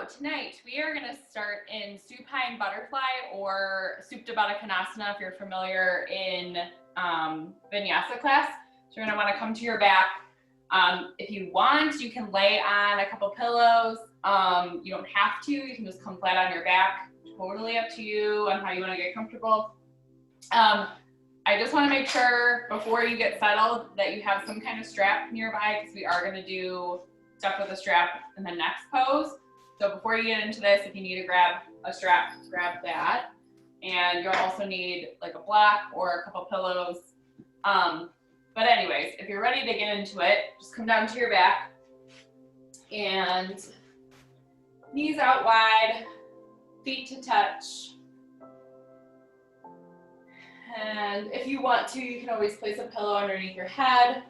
tonight we are going to start in supine butterfly or Supta Baddha Konasana if you're familiar in Vinyasa class. So you're going to want to come to your back. If you want, you can lay on a couple pillows. You don't have to. You can just come flat on your back. Totally up to you on how you want to get comfortable. I just want to make sure before you get settled that you have some kind of strap nearby because we are going to do stuff with a strap in the next pose. So before you get into this, if you need to grab a strap, grab that. And you'll also need like a block or a couple pillows. But anyways, if you're ready to get into it, just come down to your back and knees out wide, feet to touch. And if you want to, you can always place a pillow underneath your head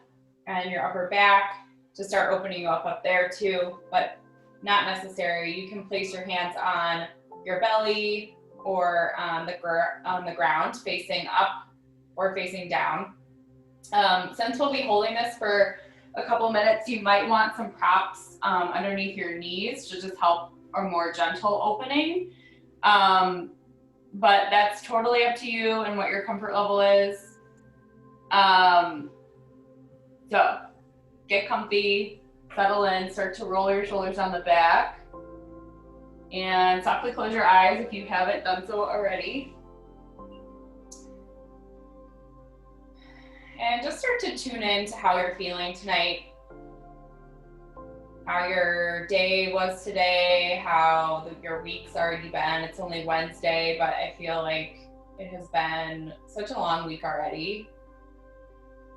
and your upper back to start opening you up there too, but not necessary. You can place your hands on your belly or on the ground, facing up or facing down. Since we'll be holding this for a couple minutes, you might want some props underneath your knees to just help a more gentle opening. But that's totally up to you and what your comfort level is. So get comfy, settle in, start to roll your shoulders on the back, and softly close your eyes if you haven't done so already. And just start to tune in to how you're feeling tonight, how your day was today, how your week's already been. It's only Wednesday, but I feel like it has been such a long week already.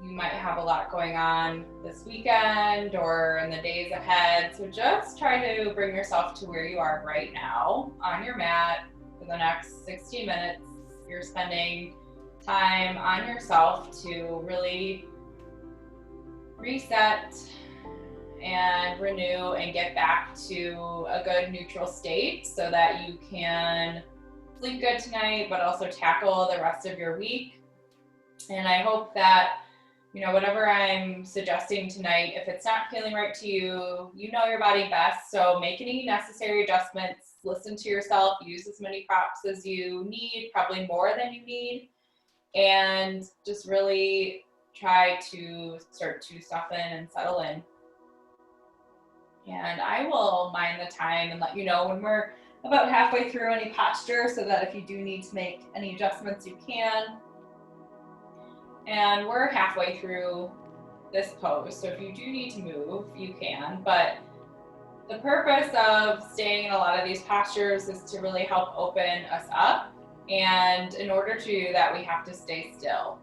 You might have a lot going on this weekend or in the days ahead. So just try to bring yourself to where you are right now on your mat for the next 60 minutes. You're spending time on yourself to really reset and renew and get back to a good neutral state so that you can sleep good tonight, but also tackle the rest of your week. And I hope that, whatever I'm suggesting tonight, if it's not feeling right to you, you know your body best. So make any necessary adjustments, listen to yourself, use as many props as you need, probably more than you need, and just really try to start to soften and settle in. And I will mind the time and let you know when we're about halfway through any posture so that if you do need to make any adjustments, you can. And we're halfway through this pose, so if you do need to move, you can. But the purpose of staying in a lot of these postures is to really help open us up. And in order to do that, we have to stay still.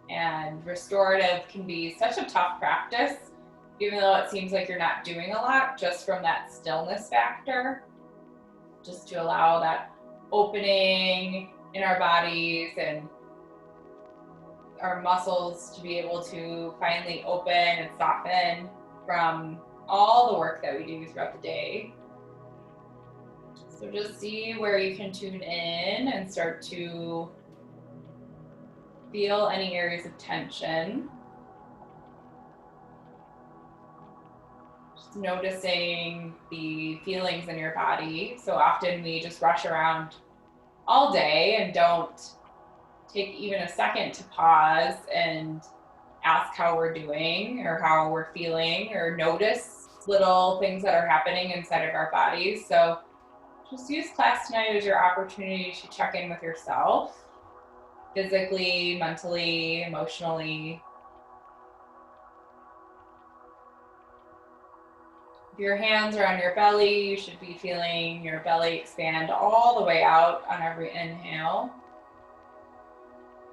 And restorative can be such a tough practice, even though it seems like you're not doing a lot, just from that stillness factor, just to allow that opening in our bodies and our muscles to be able to finally open and soften from all the work that we do throughout the day. So just see where you can tune in and start to feel any areas of tension. Just noticing the feelings in your body. So often we just rush around all day and don't take even a second to pause and ask how we're doing or how we're feeling or notice little things that are happening inside of our bodies. So just use class tonight as your opportunity to check in with yourself, physically, mentally, emotionally. If your hands are on your belly, you should be feeling your belly expand all the way out on every inhale.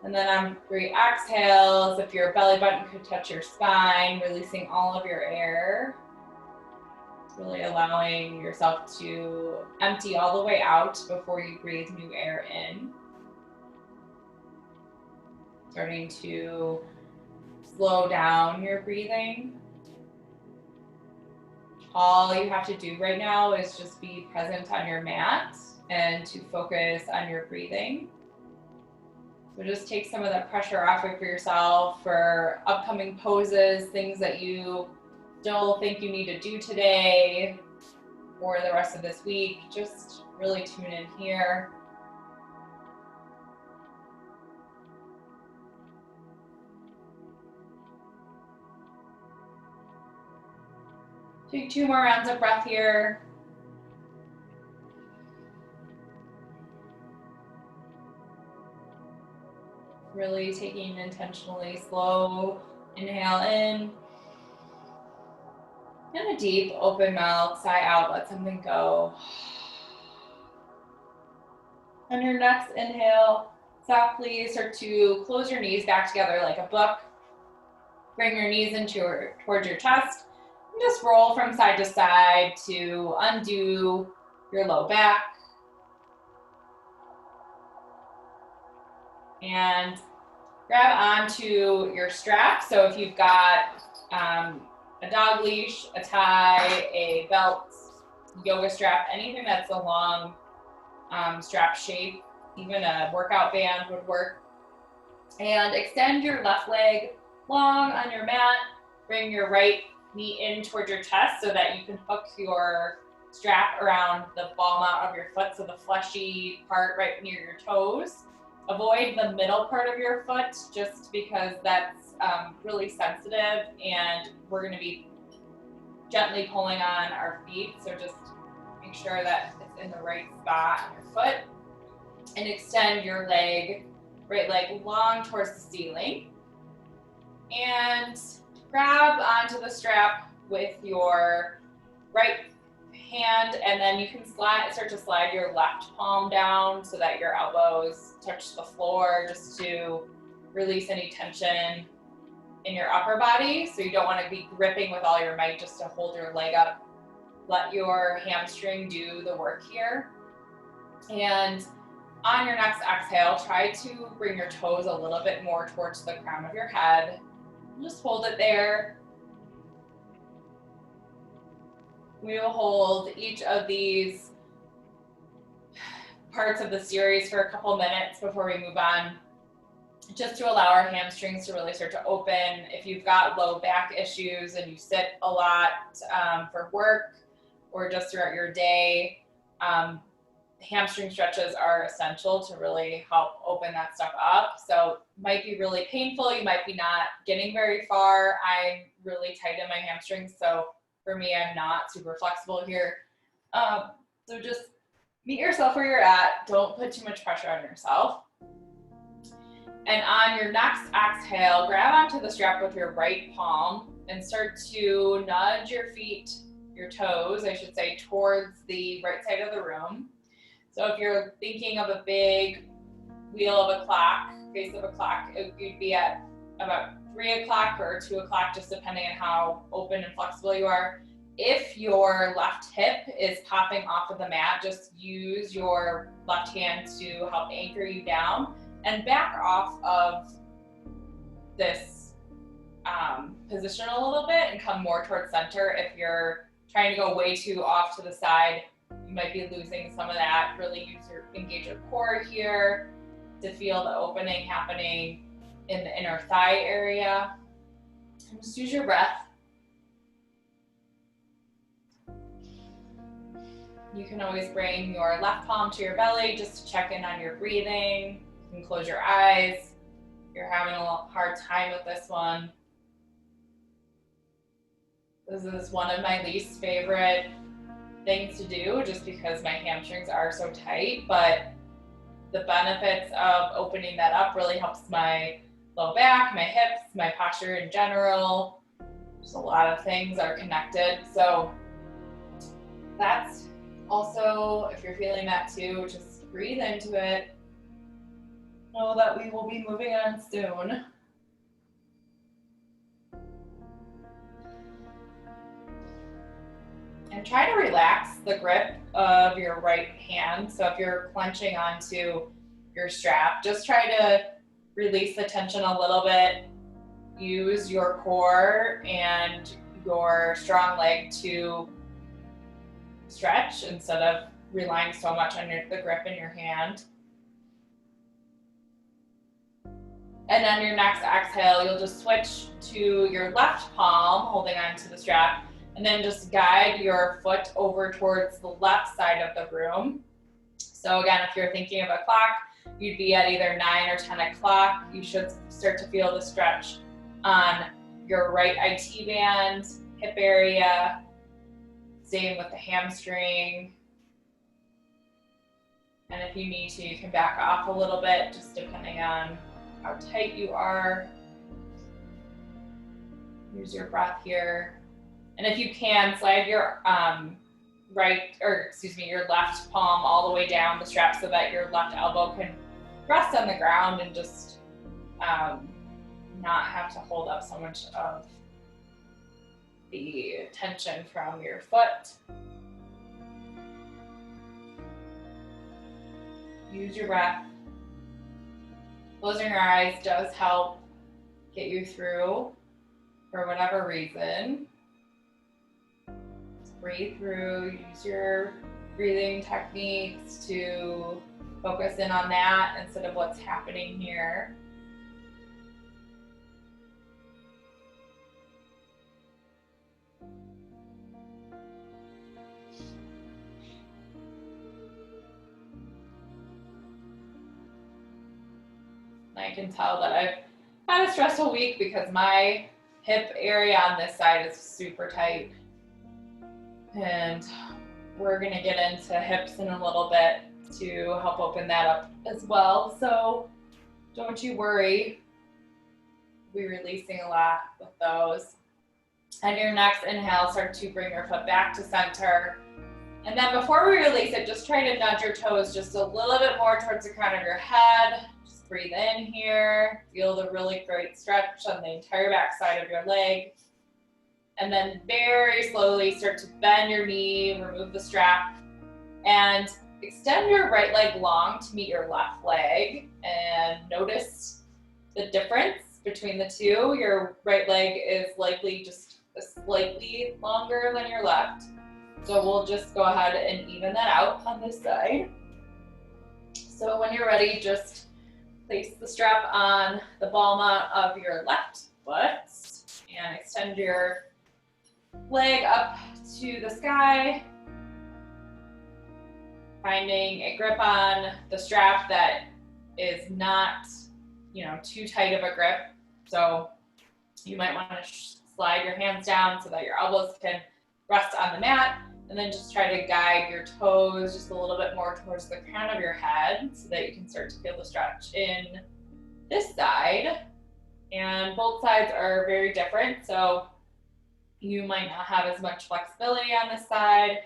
And then on every exhale, if your belly button could touch your spine, releasing all of your air. Really allowing yourself to empty all the way out before you breathe new air in. Starting to slow down your breathing. All you have to do right now is just be present on your mat and to focus on your breathing. So just take some of that pressure off of yourself for upcoming poses, things that you still think you need to do today. for the rest of this week. Just really tune in here. Take 2 more rounds of breath here. Really taking intentionally slow inhale in. And a deep open mouth, sigh out, let something go. On your next inhale, softly start to close your knees back together like a book. Bring your knees towards your chest. And just roll from side to side to undo your low back. And grab onto your strap. So if you've got a dog leash, a tie, a belt, yoga strap, anything that's a long strap shape, even a workout band would work. And extend your left leg long on your mat. Bring your right knee in towards your chest so that you can hook your strap around the ball mount of your foot, so the fleshy part right near your toes. Avoid the middle part of your foot just because that's really sensitive, and we're going to be gently pulling on our feet. So just make sure that it's in the right spot on your foot. And extend your leg, right leg long towards the ceiling. And grab onto the strap with your right hand, and then you can start to slide your left palm down so that your elbows touch the floor, just to release any tension in your upper body. So you don't want to be gripping with all your might just to hold your leg up. Let your hamstring do the work here. And on your next exhale, try to bring your toes a little bit more towards the crown of your head. Just hold it there. We will hold each of these parts of the series for a couple minutes before we move on, just to allow our hamstrings to really start to open. If you've got low back issues and you sit a lot for work or just throughout your day, hamstring stretches are essential to really help open that stuff up. So it might be really painful. You might be not getting very far. I'm really tight in my hamstrings, so for me, I'm not super flexible here. So just meet yourself where you're at. Don't put too much pressure on yourself. And on your next exhale, grab onto the strap with your right palm and start to nudge your feet, your toes, I should say, towards the right side of the room. So if you're thinking of a big wheel of a clock, face of a clock, you'd be at about 3 o'clock or 2 o'clock, just depending on how open and flexible you are. If your left hip is popping off of the mat, just use your left hand to help anchor you down and back off of this position a little bit and come more towards center. If you're trying to go way too off to the side, you might be losing some of that. Really engage your core here to feel the opening happening in the inner thigh area. And just use your breath. You can always bring your left palm to your belly just to check in on your breathing. You can close your eyes if you're having a hard time with this one. This is one of my least favorite things to do just because my hamstrings are so tight, but the benefits of opening that up really helps my low back, my hips, my posture in general. Just a lot of things are connected. So that's also, if you're feeling that too, just breathe into it. Know that we will be moving on soon. And try to relax the grip of your right hand. So if you're clenching onto your strap, just try to release the tension a little bit. Use your core and your strong leg to stretch instead of relying so much on the grip in your hand. And then your next exhale, you'll just switch to your left palm, holding onto the strap, And then just guide your foot over towards the left side of the room. So again, if you're thinking of a clock, you'd be at either 9 or 10 o'clock. You should start to feel the stretch on your right IT band, hip area, same with the hamstring. And if you need to, you can back off a little bit, just depending on how tight you are. Use your breath here. And if you can, slide your your left palm all the way down the strap so that your left elbow can rest on the ground and just not have to hold up so much of the tension from your foot. Use your breath. Closing your eyes does help get you through for whatever reason. Just breathe through, use your breathing techniques to focus in on that instead of what's happening here. I can tell that I've had a stressful week because my hip area on this side is super tight. And we're gonna get into hips in a little bit to help open that up as well. So don't you worry, we're releasing a lot with those. And your next inhale, start to bring your foot back to center. And then before we release it, just try to nudge your toes just a little bit more towards the crown of your head. Just breathe in here. Feel the really great stretch on the entire back side of your leg. And then very slowly start to bend your knee, remove the strap, and extend your right leg long to meet your left leg. And notice the difference between the two. Your right leg is likely just slightly longer than your left. So we'll just go ahead and even that out on this side. So when you're ready, just place the strap on the balma of your left foot and extend your leg up to the sky, finding a grip on the strap that is not, too tight of a grip. So you might want to slide your hands down so that your elbows can rest on the mat, and then just try to guide your toes just a little bit more towards the crown of your head so that you can start to feel the stretch in this side. And both sides are very different, so you might not have as much flexibility on this side,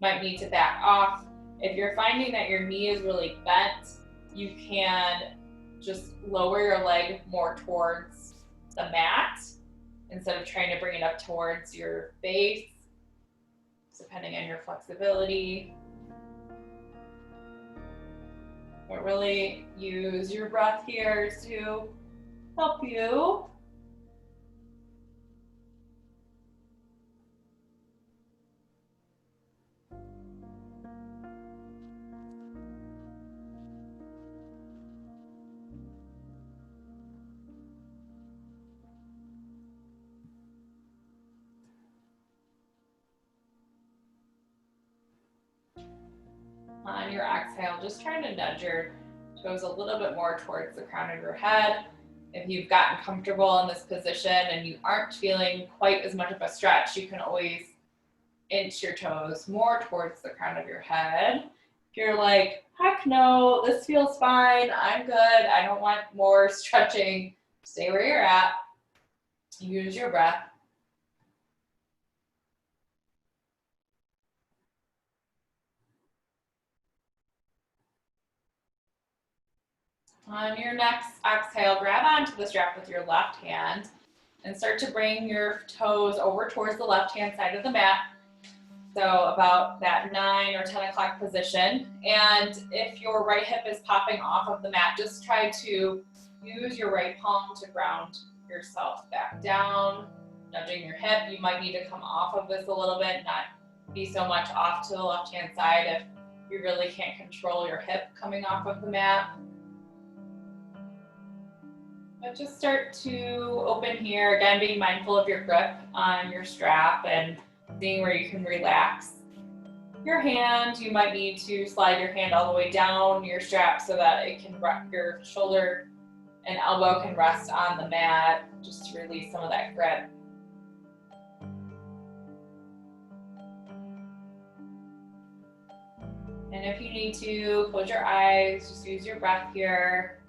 might need to back off. If you're finding that your knee is really bent, you can just lower your leg more towards the mat instead of trying to bring it up towards your face, depending on your flexibility. But really use your breath here to help you. On your exhale, just trying to nudge your toes a little bit more towards the crown of your head. If you've gotten comfortable in this position and you aren't feeling quite as much of a stretch, you can always inch your toes more towards the crown of your head. If you're like, heck no, this feels fine, I'm good, I don't want more stretching, stay where you're at. Use your breath. On your next exhale, grab onto the strap with your left hand and start to bring your toes over towards the left-hand side of the mat. So about that 9 or 10 o'clock position. And if your right hip is popping off of the mat, just try to use your right palm to ground yourself back down, nudging your hip. You might need to come off of this a little bit, not be so much off to the left-hand side if you really can't control your hip coming off of the mat. But just start to open here, again, being mindful of your grip on your strap and Seeing where you can relax your hand. You might need to slide your hand all the way down your strap so that it can your shoulder and elbow can rest on the mat, just to release some of that grip. And if you need to, close your eyes, just use your breath here.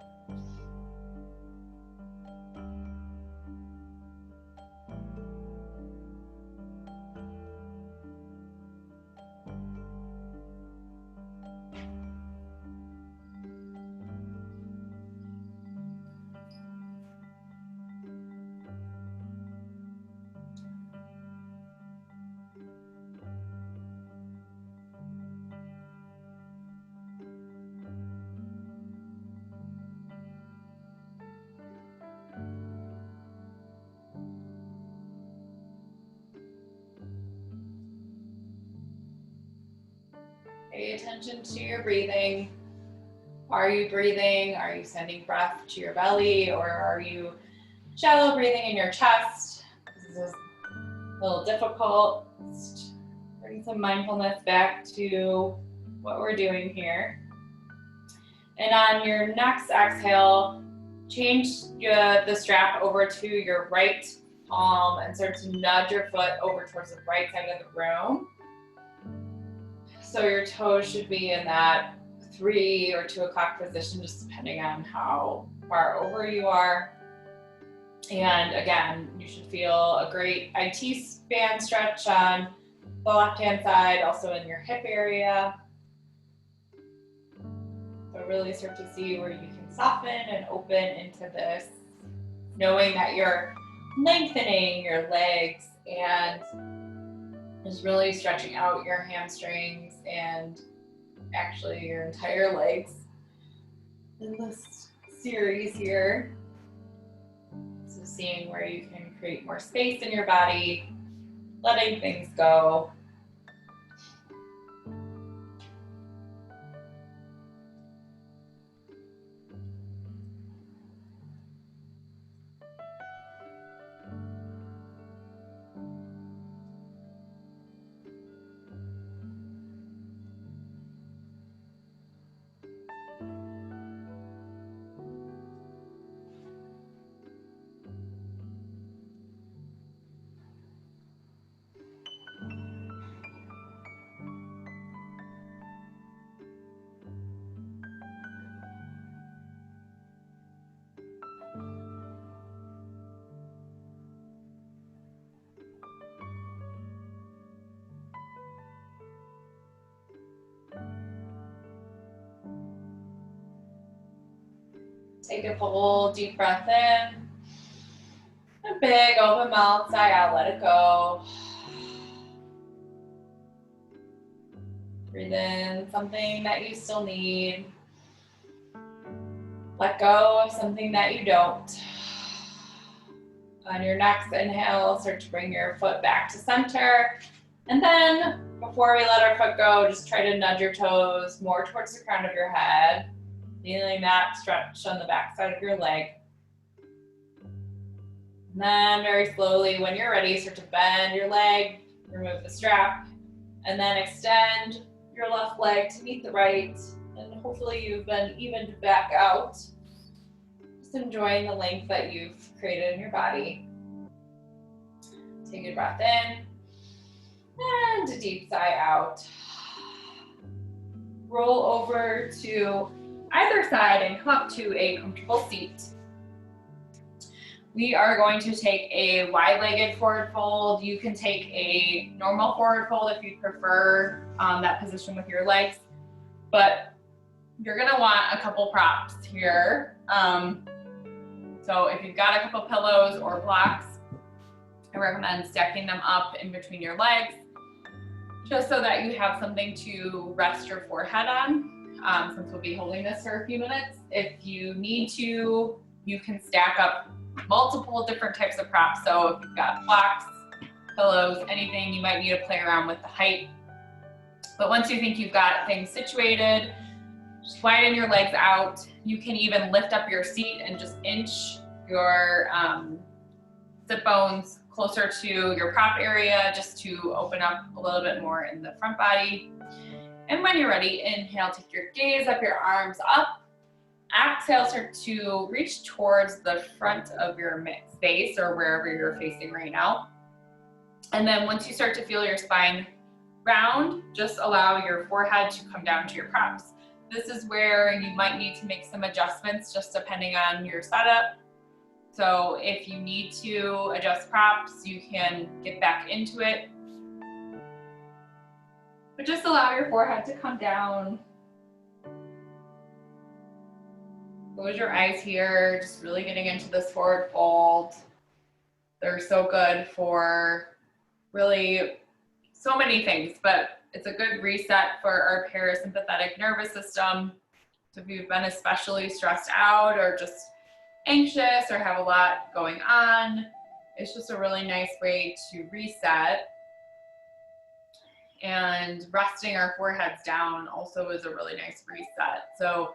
Pay attention to your breathing. Are you breathing? Are you sending breath to your belly, or are you shallow breathing in your chest? This is a little difficult. Just bring some mindfulness back to what we're doing here. And on your next exhale, change the strap over to your right palm and start to nudge your foot over towards the right side of the room. So your toes should be in that 3 or 2 o'clock position, just depending on how far over you are. And again, you should feel a great IT band stretch on the left-hand side, also in your hip area. So really start to see where you can soften and open into this, knowing that you're lengthening your legs and just really stretching out your hamstrings and actually your entire legs in this series here. So seeing where you can create more space in your body, letting things go. Take a full deep breath in. A big open mouth, sigh out, let it go. Breathe in something that you still need. Let go of something that you don't. On your next inhale, start to bring your foot back to center. And then before we let our foot go, just try to nudge your toes more towards the crown of your head. Feeling that stretch on the back side of your leg. And then very slowly, when you're ready, start to bend your leg, remove the strap, and then extend your left leg to meet the right. And hopefully you've been evened back out. Just enjoying the length that you've created in your body. Take a breath in and a deep sigh out. Roll over to either side and come up to a comfortable seat. We are going to take a wide-legged forward fold. You can take a normal forward fold if you prefer that position with your legs, but you're gonna want a couple props here. So if you've got a couple pillows or blocks, I recommend stacking them up in between your legs, just so that you have something to rest your forehead on. Since we'll be holding this for a few minutes. If you need to, you can stack up multiple different types of props. So if you've got blocks, pillows, anything, you might need to play around with the height. But once you think you've got things situated, just widen your legs out. You can even lift up your seat and just inch your sit bones closer to your prop area just to open up a little bit more in the front body. And when you're ready, inhale, take your gaze up, your arms up. Exhale, start to reach towards the front of your face or wherever you're facing right now. And then once you start to feel your spine round, just allow your forehead to come down to your props. This is where you might need to make some adjustments just depending on your setup. So if you need to adjust props, you can get back into it. But just allow your forehead to come down. Close your eyes here, just really getting into this forward fold. They're so good for really so many things, but it's a good reset for our parasympathetic nervous system. So if you've been especially stressed out or just anxious or have a lot going on, it's just a really nice way to reset. And resting our foreheads down also is a really nice reset. So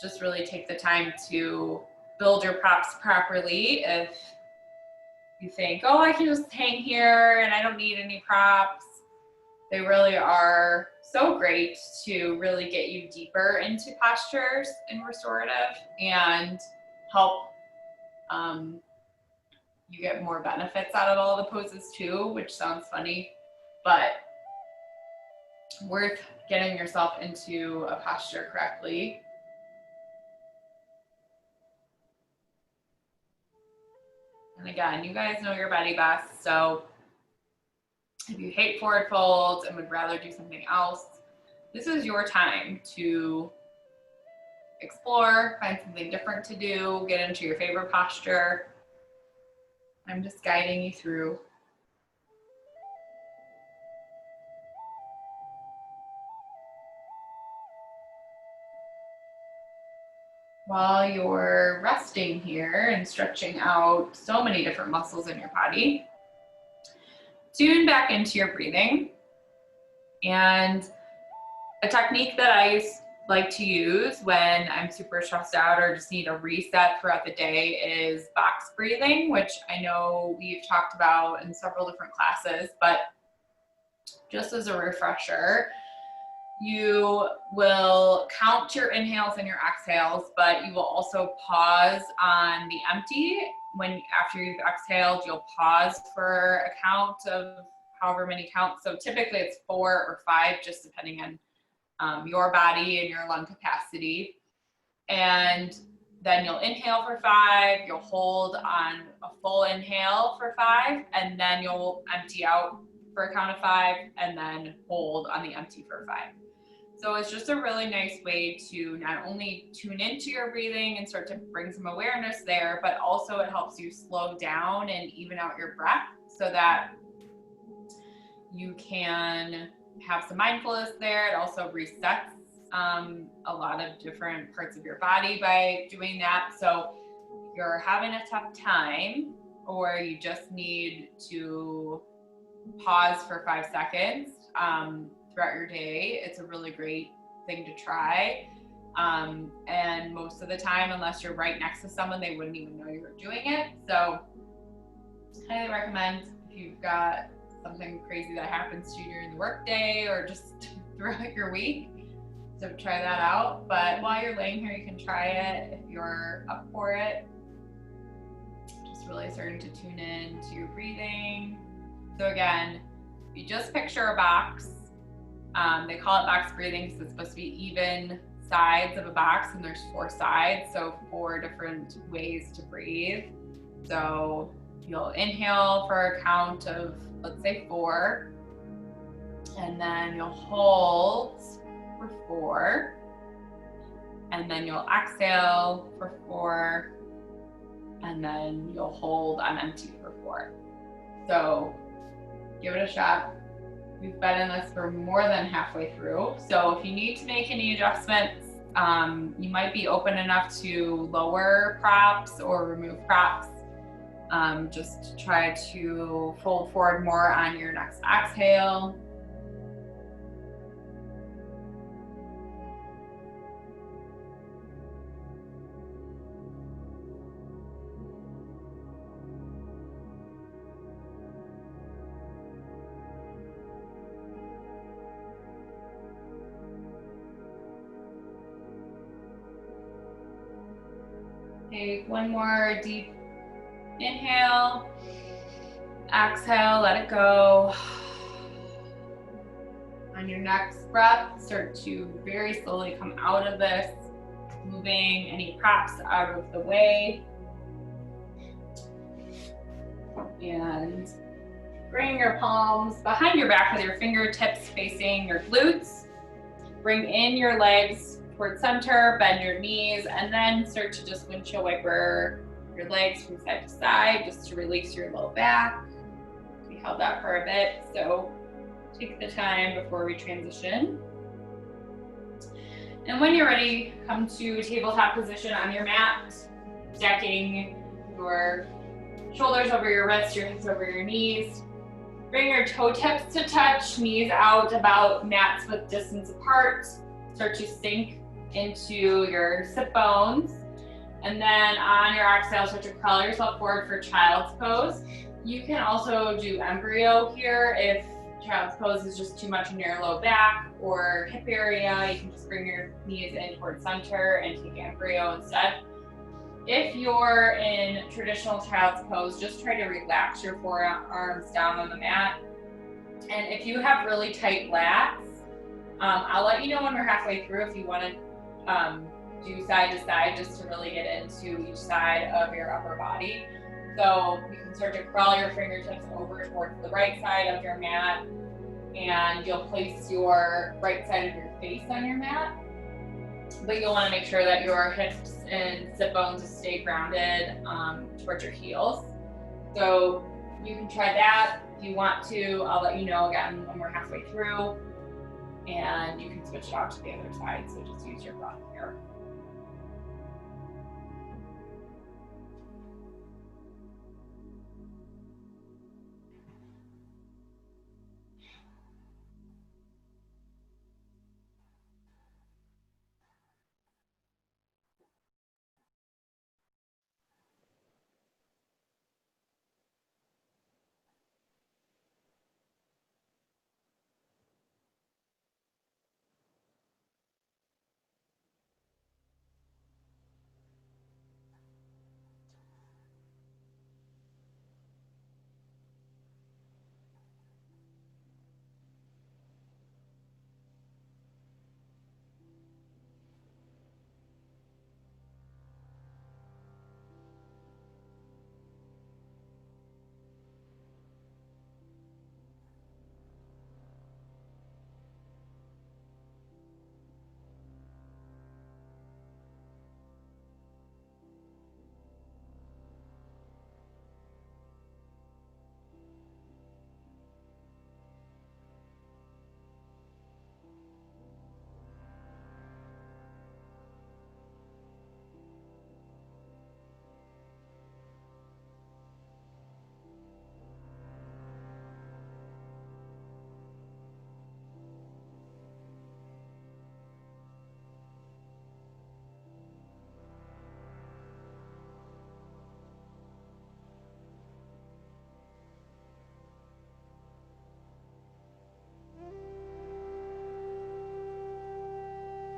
just really take the time to build your props properly. If you think, oh, I can just hang here and I don't need any props, they really are so great to really get you deeper into postures in restorative and help you get more benefits out of all the poses too, which sounds funny, but worth getting yourself into a posture correctly. And again, you guys know your body best, so if you hate forward folds and would rather do something else, this is your time to explore, find something different to do, get into your favorite posture. I'm just guiding you through. While you're resting here and stretching out so many different muscles in your body, tune back into your breathing. And a technique that I like to use when I'm super stressed out or just need a reset throughout the day is box breathing, which I know we've talked about in several different classes, but just as a refresher, you will count your inhales and your exhales, but you will also pause on the empty. After you've exhaled, you'll pause for a count of however many counts. So typically it's 4 or 5, just depending on your body and your lung capacity. And then you'll inhale for 5, you'll hold on a full inhale for 5, and then you'll empty out for a count of 5, and then hold on the empty for 5. So it's just a really nice way to not only tune into your breathing and start to bring some awareness there, but also it helps you slow down and even out your breath so that you can have some mindfulness there. It also resets a lot of different parts of your body by doing that. So if you're having a tough time or you just need to pause for 5 seconds throughout your day, it's a really great thing to try. And most of the time, unless you're right next to someone, they wouldn't even know you were doing it. So highly recommend if you've got something crazy that happens to you during the workday or just throughout your week, so try that out. But while you're laying here, you can try it if you're up for it. Just really starting to tune in to your breathing. So again, if you just picture a box, they call it box breathing because it's supposed to be even sides of a box, and there's 4 sides, so 4 different ways to breathe. So you'll inhale for a count of, let's say 4, and then you'll hold for 4, and then you'll exhale for 4, and then you'll hold on empty for 4. So give it a shot. We've been in this for more than halfway through. So if you need to make any adjustments, you might be open enough to lower props or remove props. Just try to fold forward more on your next exhale. Take one more deep inhale. Exhale, let it go. On your next breath, start to very slowly come out of this, moving any props out of the way. And bring your palms behind your back with your fingertips facing your glutes. Bring in your legs towards center, bend your knees, and then start to just windshield wiper your legs from side to side just to release your low back. We held that for a bit, so take the time before we transition. And when you're ready, come to tabletop position on your mat, stacking your shoulders over your wrists, your hips over your knees. Bring your toe tips to touch, knees out about mat width distance apart. Start to sink into your sit bones. And then on your exhale, start to crawl yourself forward for child's pose. You can also do embryo here if child's pose is just too much in your low back or hip area. You can just bring your knees in towards center and take embryo instead. If you're in traditional child's pose, just try to relax your forearms down on the mat. And if you have really tight lats, I'll let you know when we're halfway through if you want to do side to side just to really get into each side of your upper body. So you can start to crawl your fingertips over towards the right side of your mat, and you'll place your right side of your face on your mat. But you'll want to make sure that your hips and sit bones stay grounded towards your heels. So you can try that if you want to. I'll let you know again when we're halfway through. And you can switch it out to the other side. So just use your breath here.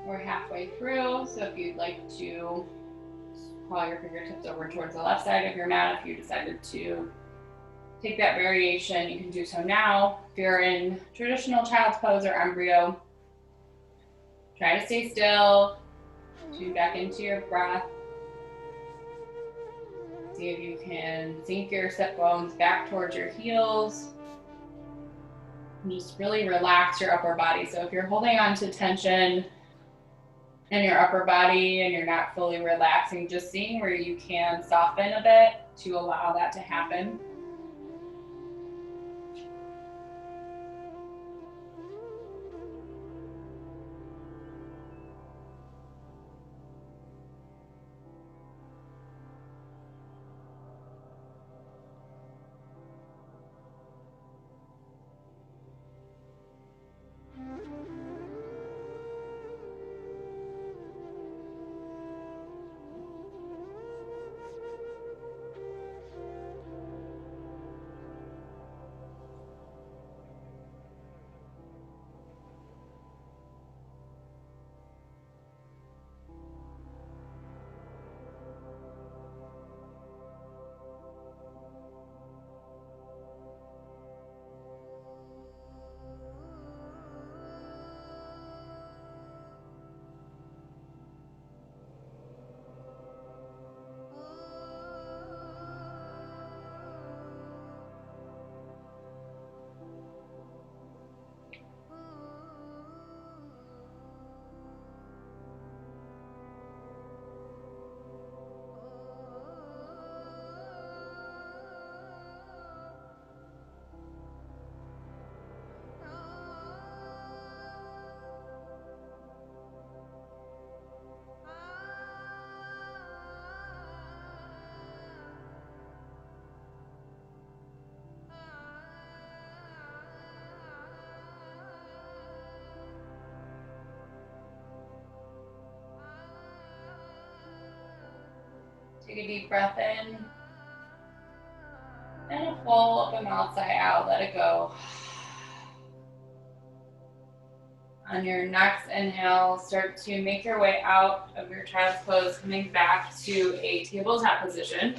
We're halfway through, so if you'd like to crawl your fingertips over towards the left side of your mat, if you decided to take that variation, you can do so now. If you're in traditional child's pose or embryo, try to stay still, tune back into your breath. See if you can sink your sit bones back towards your heels. And just really relax your upper body. So if you're holding on to tension in your upper body and you're not fully relaxing, just seeing where you can soften a bit to allow that to happen. Take a deep breath in. And a full open mouth sigh out. Let it go. On your next inhale, start to make your way out of your child's pose, coming back to a tabletop position.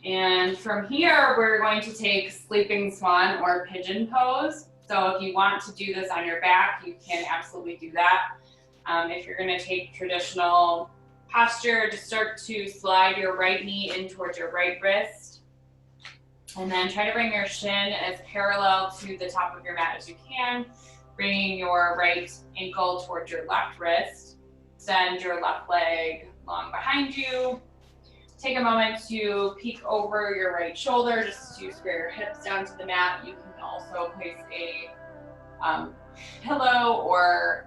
And from here, we're going to take sleeping swan or pigeon pose. So if you want to do this on your back, you can absolutely do that. If you're going to take traditional posture, just start to slide your right knee in towards your right wrist. And then try to bring your shin as parallel to the top of your mat as you can, bringing your right ankle towards your left wrist. Send your left leg long behind you. Take a moment to peek over your right shoulder just to square your hips down to the mat. You can also place a pillow or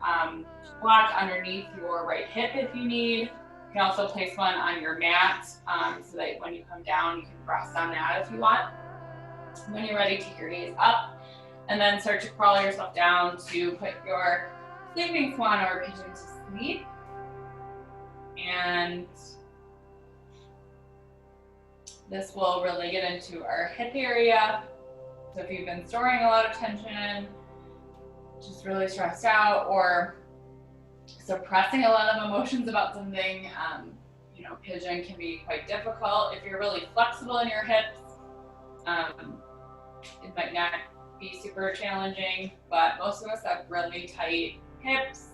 block underneath your right hip if you need. You can also place one on your mat so that when you come down, you can rest on that if you want. When you're ready, take your knees up and then start to crawl yourself down to put your sleeping swan or pigeon to sleep. And this will really get into our hip area. So if you've been storing a lot of tension, just really stressed out, or suppressing a lot of emotions about something, pigeon can be quite difficult. If you're really flexible in your hips, it might not be super challenging, but most of us have really tight hips,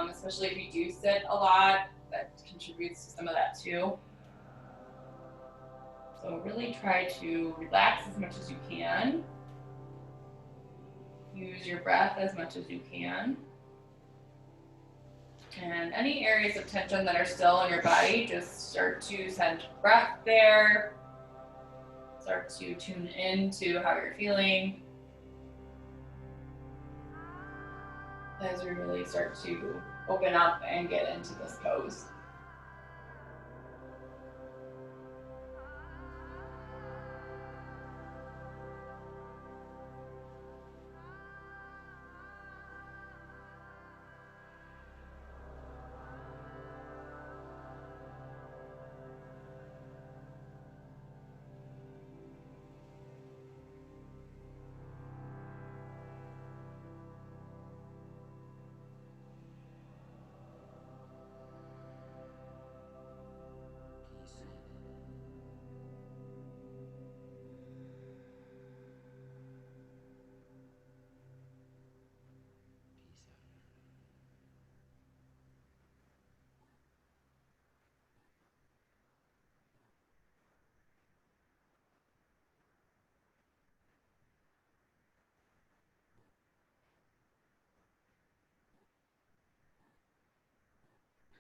especially if you do sit a lot. That contributes to some of that too. So really try to relax as much as you can. Use your breath as much as you can. And any areas of tension that are still in your body, just start to send breath there. Start to tune into how you're feeling as we really start to open up and get into this pose.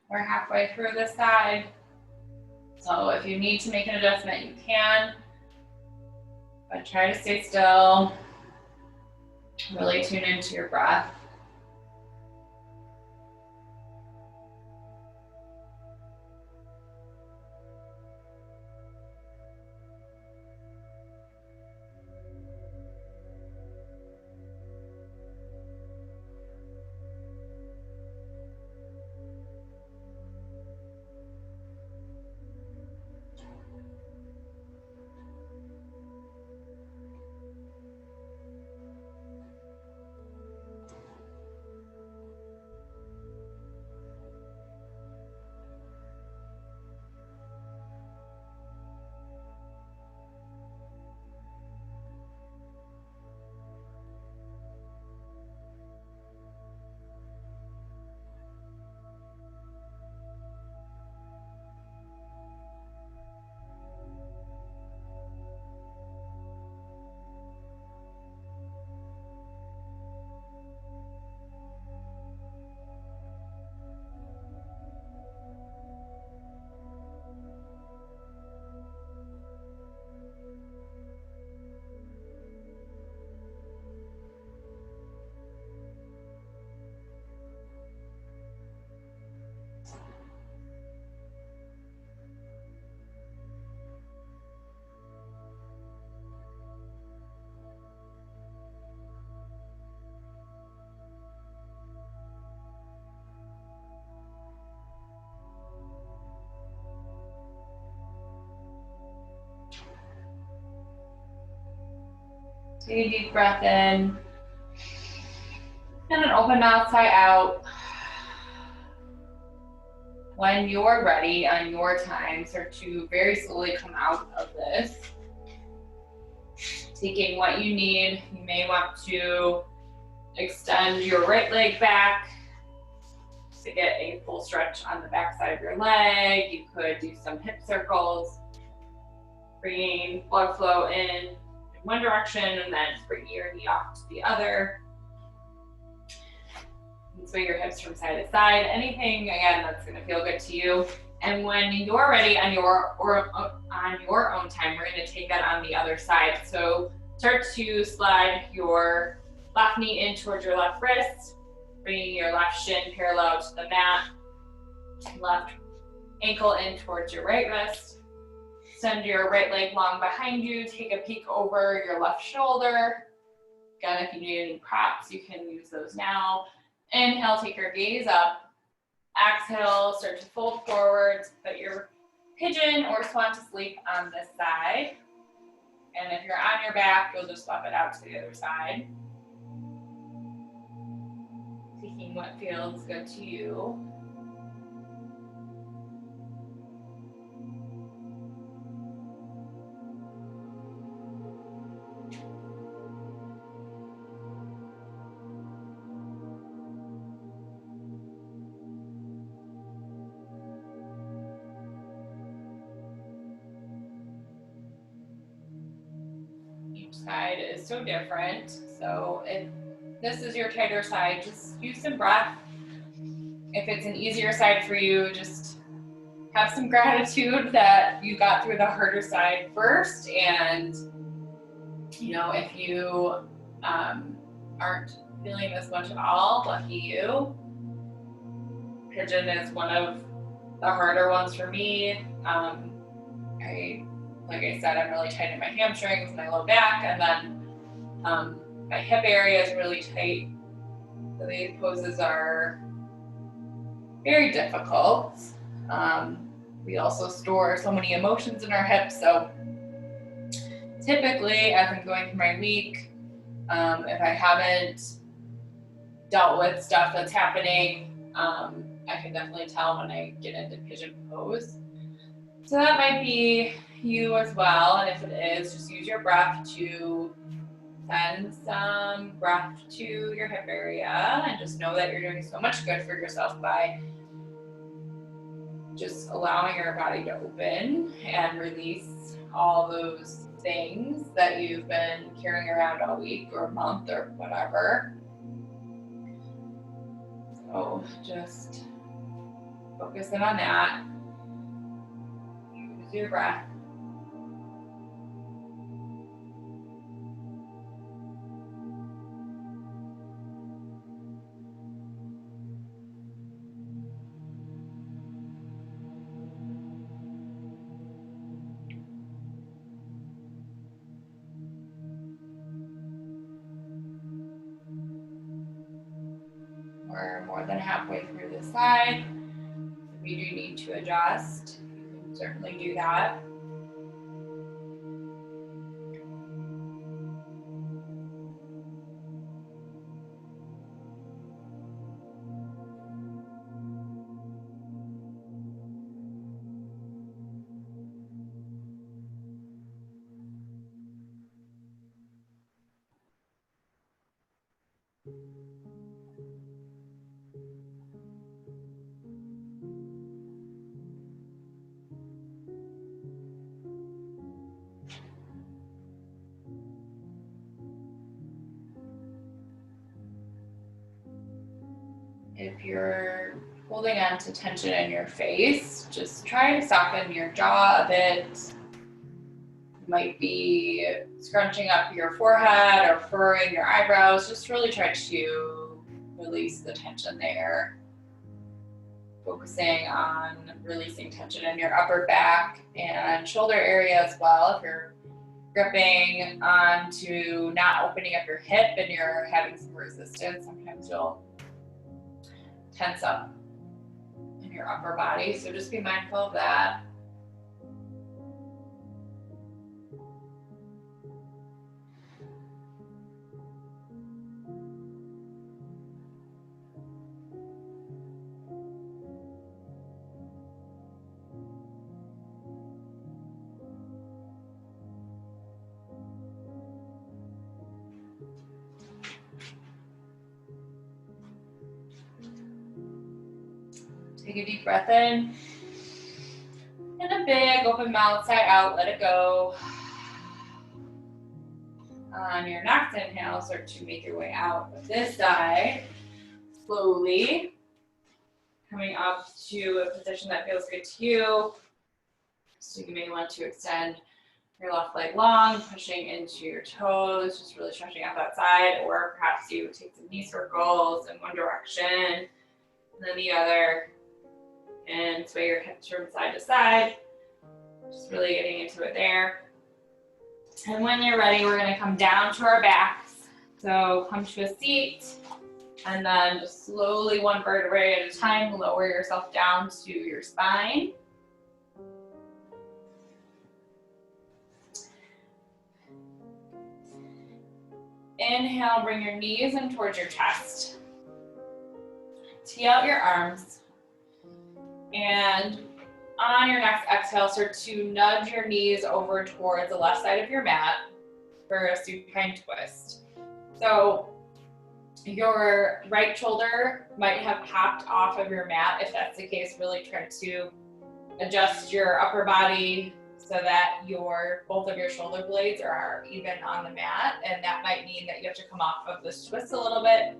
We're halfway through this side. So if you need to make an adjustment, you can. But try to stay still. Really tune into your breath. Take a deep breath in. And an open mouth, sigh out. When you're ready, on your time, start to very slowly come out of this. Taking what you need, you may want to extend your right leg back to get a full stretch on the back side of your leg. You could do some hip circles, bringing blood flow in one direction and then bringing your knee off to the other. And sway your hips from side to side. Anything, again, that's gonna feel good to you. And when you're ready on your own time, we're gonna take that on the other side. So start to slide your left knee in towards your left wrist, bringing your left shin parallel to the mat, left ankle in towards your right wrist. Send your right leg long behind you, take a peek over your left shoulder. Again, if you need any props, you can use those now. Inhale, take your gaze up. Exhale, start to fold forward, put your pigeon or swan to sleep on this side. And if you're on your back, you'll just swap it out to the other side. Taking what feels good to you. Side is so different. So if this is your tighter side, just use some breath. If it's an easier side for you, just have some gratitude that you got through the harder side first. And if you aren't feeling this much at all, lucky you. Pigeon is one of the harder ones for me. Like I said, I'm really tight in my hamstrings and my low back, and then my hip area is really tight. So these poses are very difficult. We also store so many emotions in our hips, so typically as I'm going through my week, if I haven't dealt with stuff that's happening, I can definitely tell when I get into pigeon pose. So that might be you as well, and if it is, just use your breath to send some breath to your hip area, and just know that you're doing so much good for yourself by just allowing your body to open and release all those things that you've been carrying around all week or month or whatever. So just focus in on that. Use your breath. We're more than halfway through the side. If you do need to adjust, you can certainly do that. If you're holding on to tension in your face, just try to soften your jaw a bit. You might be scrunching up your forehead or furrowing your eyebrows. Just really try to release the tension there. Focusing on releasing tension in your upper back and shoulder area as well. If you're gripping onto not opening up your hip and you're having some resistance, sometimes you'll tense up in your upper body. So just be mindful of that. Take a deep breath in. And a big open mouth, side out, let it go. On your next inhale, start to make your way out of this side. Slowly coming up to a position that feels good to you. So you may want to extend your left leg long, pushing into your toes, just really stretching out that side, or perhaps you take some knee circles in one direction and then the other, and sway your hips from side to side, just really getting into it there. And when you're ready, we're going to come down to our backs. So come to a seat, and then just slowly, one vertebrae at a time, lower yourself down to your spine. Inhale, bring your knees in towards your chest. Tee out your arms. And on your next exhale, start to nudge your knees over towards the left side of your mat for a supine twist. So your right shoulder might have popped off of your mat. If that's the case, really try to adjust your upper body so that both of your shoulder blades are even on the mat, and that might mean that you have to come off of this twist a little bit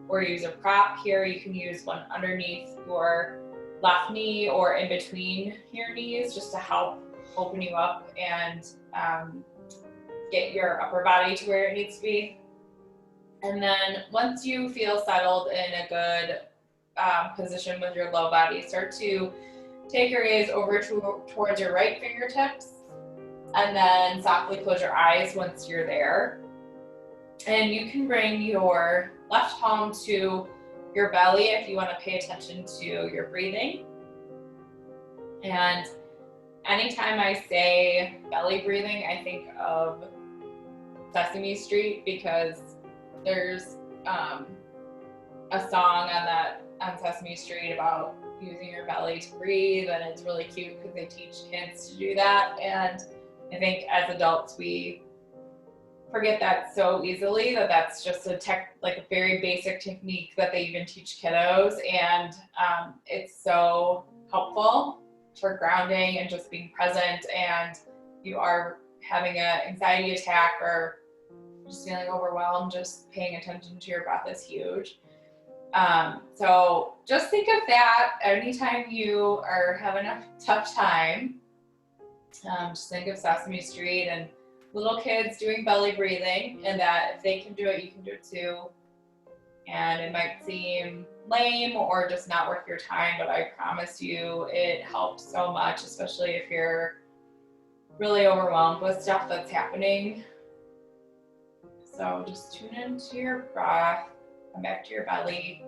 or use a prop here. You can use one underneath your left knee or in between your knees just to help open you up and get your upper body to where it needs to be. And then once you feel settled in a good position with your low body, start to take your gaze over towards your right fingertips, and then softly close your eyes once you're there. And you can bring your left palm to your belly if you want to pay attention to your breathing. And anytime I say belly breathing, I think of Sesame Street, because there's a song on Sesame Street about using your belly to breathe, and it's really cute because they teach kids to do that. And I think as adults we forget that so easily, that's just a very basic technique that they even teach kiddos, and it's so helpful for grounding and just being present. And you are having an anxiety attack or just feeling overwhelmed, just paying attention to your breath is huge. So just think of that anytime you are having a tough time. Just think of Sesame Street and little kids doing belly breathing, and that if they can do it, you can do it too. And it might seem lame or just not worth your time, but I promise you it helps so much, especially if you're really overwhelmed with stuff that's happening. So just tune into your breath, come back to your belly.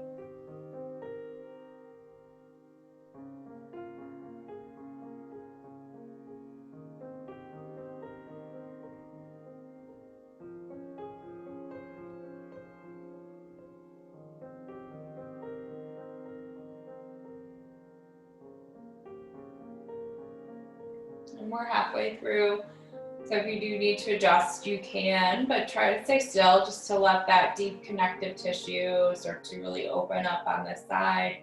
And we're halfway through, so if you do need to adjust, you can, but try to stay still just to let that deep connective tissue start to really open up on this side.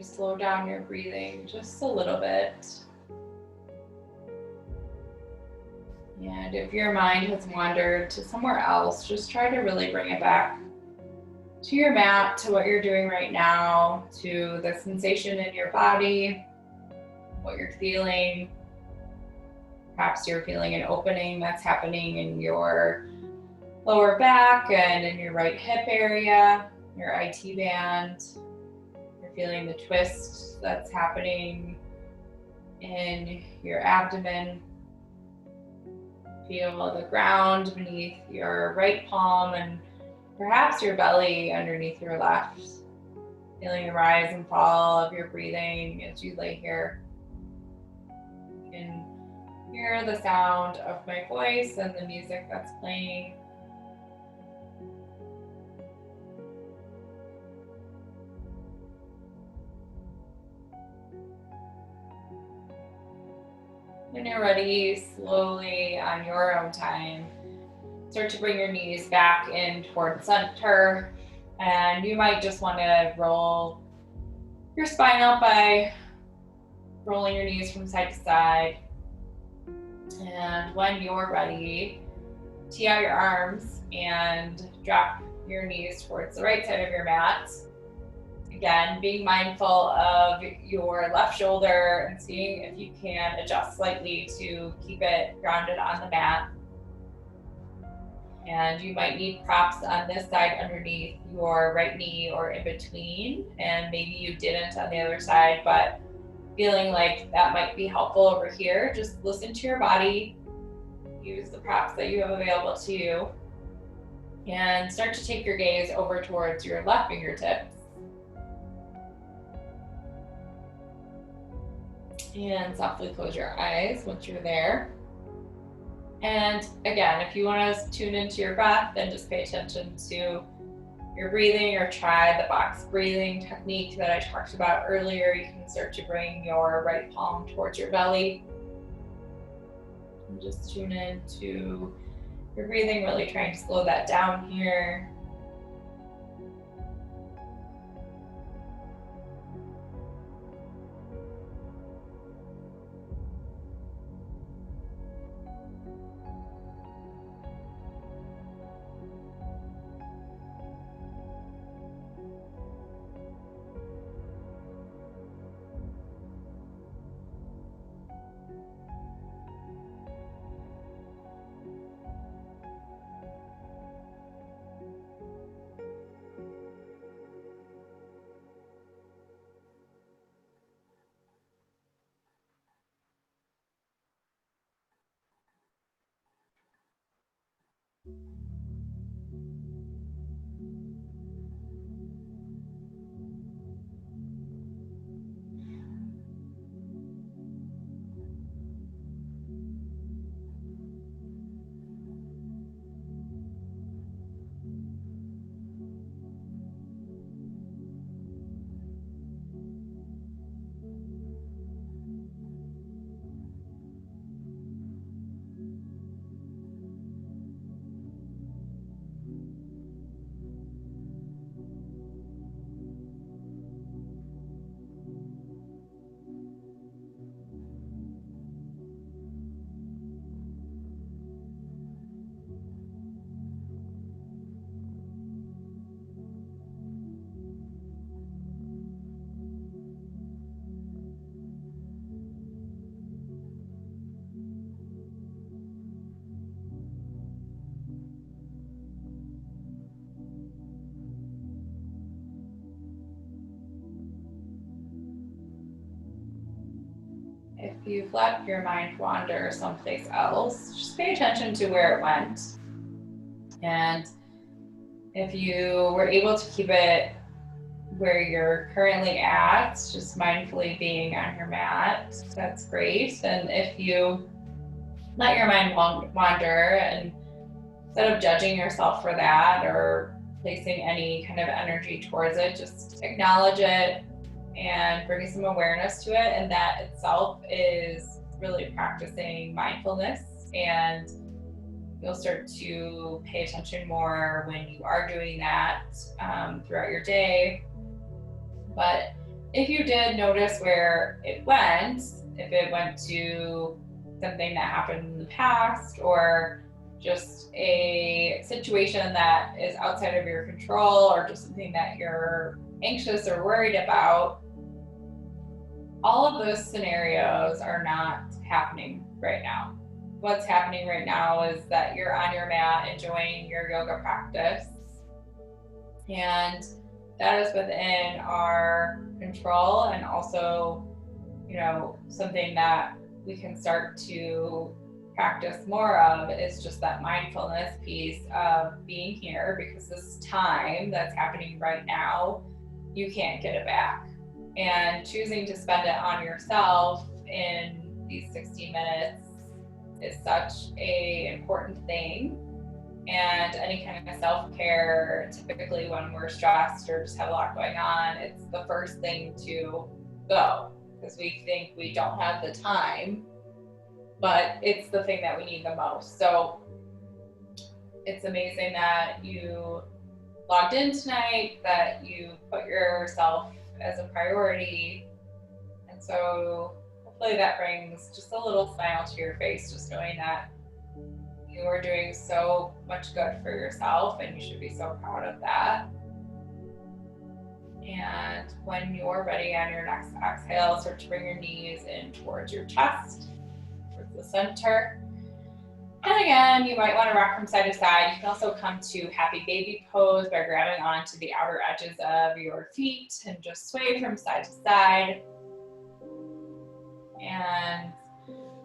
you slow down your breathing just a little bit. And if your mind has wandered to somewhere else, just try to really bring it back to your mat, to what you're doing right now, to the sensation in your body, what you're feeling. Perhaps you're feeling an opening that's happening in your lower back and in your right hip area, your IT band. You're feeling the twist that's happening in your abdomen. Feel the ground beneath your right palm and perhaps your belly underneath your left. Feeling the rise and fall of your breathing as you lay here. You can hear the sound of my voice and the music that's playing. When you're ready, slowly on your own time, start to bring your knees back in toward center. And you might just want to roll your spine out by rolling your knees from side to side. And when you're ready, tee out your arms and drop your knees towards the right side of your mat. Again, being mindful of your left shoulder and seeing if you can adjust slightly to keep it grounded on the mat. And you might need props on this side underneath your right knee or in between. And maybe you didn't on the other side, but feeling like that might be helpful over here. Just listen to your body, use the props that you have available to you, and start to take your gaze over towards your left fingertips. And softly close your eyes once you're there. And again, if you want to tune into your breath, then just pay attention to your breathing or try the box breathing technique that I talked about earlier. You can start to bring your right palm towards your belly. And just tune in to your breathing, really trying to slow that down here. If you've let your mind wander someplace else, just pay attention to where it went. And if you were able to keep it where you're currently at, just mindfully being on your mat, that's great. And if you let your mind wander, and instead of judging yourself for that or placing any kind of energy towards it, just acknowledge it and bring some awareness to it. And that itself is really practicing mindfulness, and you'll start to pay attention more when you are doing that throughout your day. But If you did notice where it went, if it went to something that happened in the past or just a situation that is outside of your control or just something that you're anxious or worried about, all of those scenarios are not happening right now. What's happening right now is that you're on your mat enjoying your yoga practice, and that is within our control, and also, something that we can start to practice more of is just that mindfulness piece of being here, because this time that's happening right now, you can't get it back. And choosing to spend it on yourself in these 60 minutes is such an important thing. And any kind of self-care, typically when we're stressed or just have a lot going on, it's the first thing to go, because we think we don't have the time, but it's the thing that we need the most. So it's amazing that you logged in tonight, that you put yourself as a priority. And so hopefully that brings just a little smile to your face, just knowing that you are doing so much good for yourself, and you should be so proud of that. And when you're ready on your next exhale, start to bring your knees in towards your chest, towards the center. And again, you might want to rock from side to side. You can also come to happy baby pose by grabbing onto the outer edges of your feet and just sway from side to side. And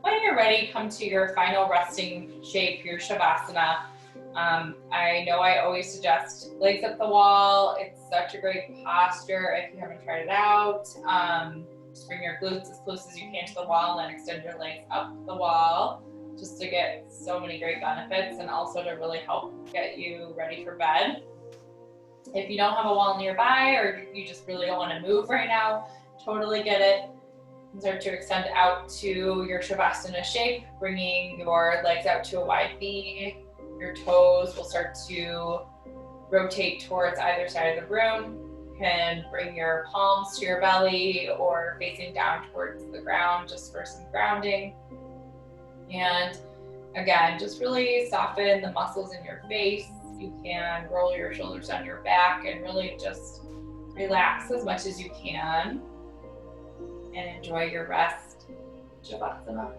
when you're ready, come to your final resting shape, your Shavasana. I know I always suggest legs up the wall. It's such a great posture if you haven't tried it out. Just bring your glutes as close as you can to the wall and then extend your legs up the wall, just to get so many great benefits, and also to really help get you ready for bed. If you don't have a wall nearby, or you just really don't want to move right now, totally get it. Start to extend out to your Shavasana shape, bringing your legs out to a wide V. Your toes will start to rotate towards either side of the room. You can bring your palms to your belly or facing down towards the ground, just for some grounding. And again, just really soften the muscles in your face. You can roll your shoulders down your back and really just relax as much as you can and enjoy your rest. Shavasana.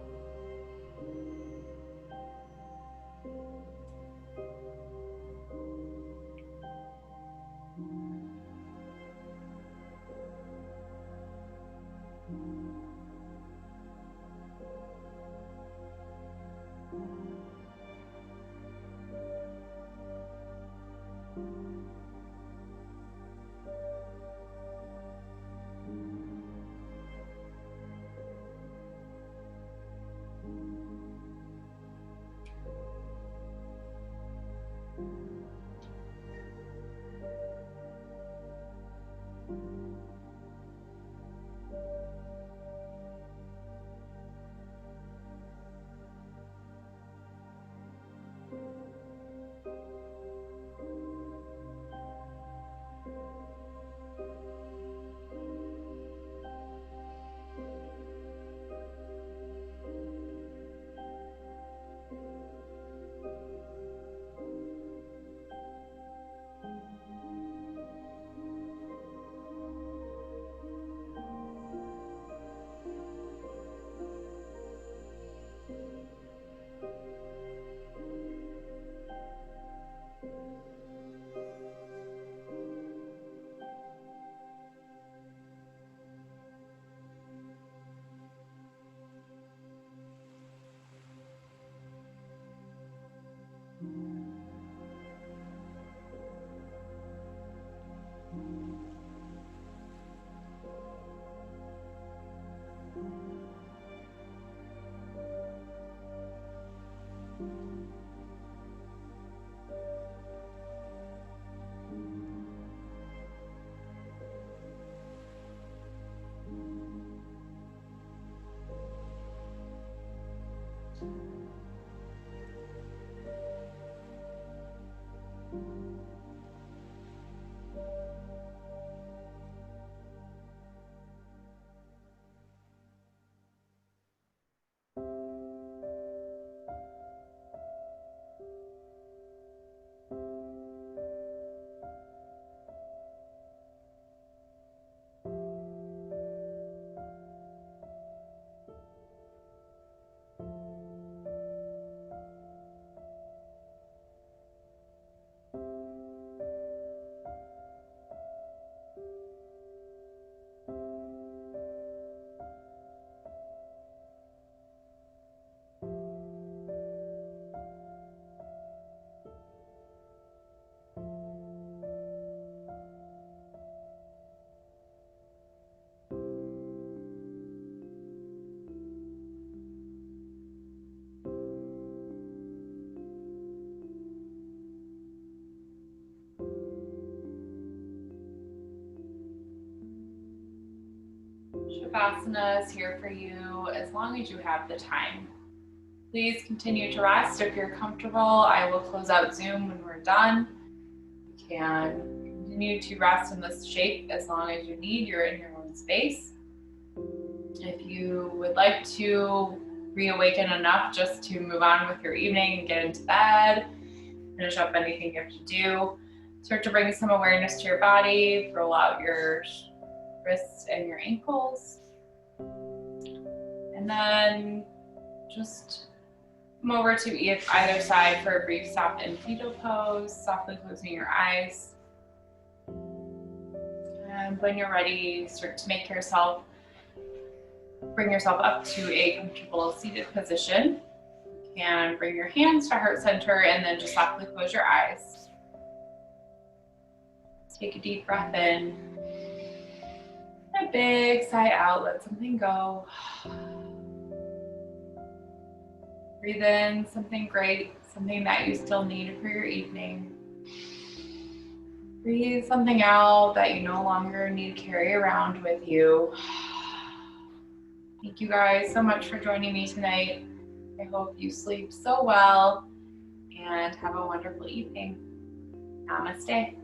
Shavasana is here for you as long as you have the time. Please continue to rest if you're comfortable. I will close out Zoom when we're done. You can continue to rest in this shape as long as you need. You're in your own space. If you would like to reawaken enough just to move on with your evening and get into bed, finish up anything you have to do, start to bring some awareness to your body, roll out your wrists and your ankles, and then just come over to either side for a brief soft and fetal pose, softly closing your eyes. And when you're ready, start to bring yourself up to a comfortable seated position. You can bring your hands to heart center and then just softly close your eyes. Take a deep breath in. A big sigh out, let something go. Breathe in something great, something that you still need for your evening. Breathe something out that you no longer need to carry around with you. Thank you guys so much for joining me tonight. I hope you sleep so well and have a wonderful evening. Namaste.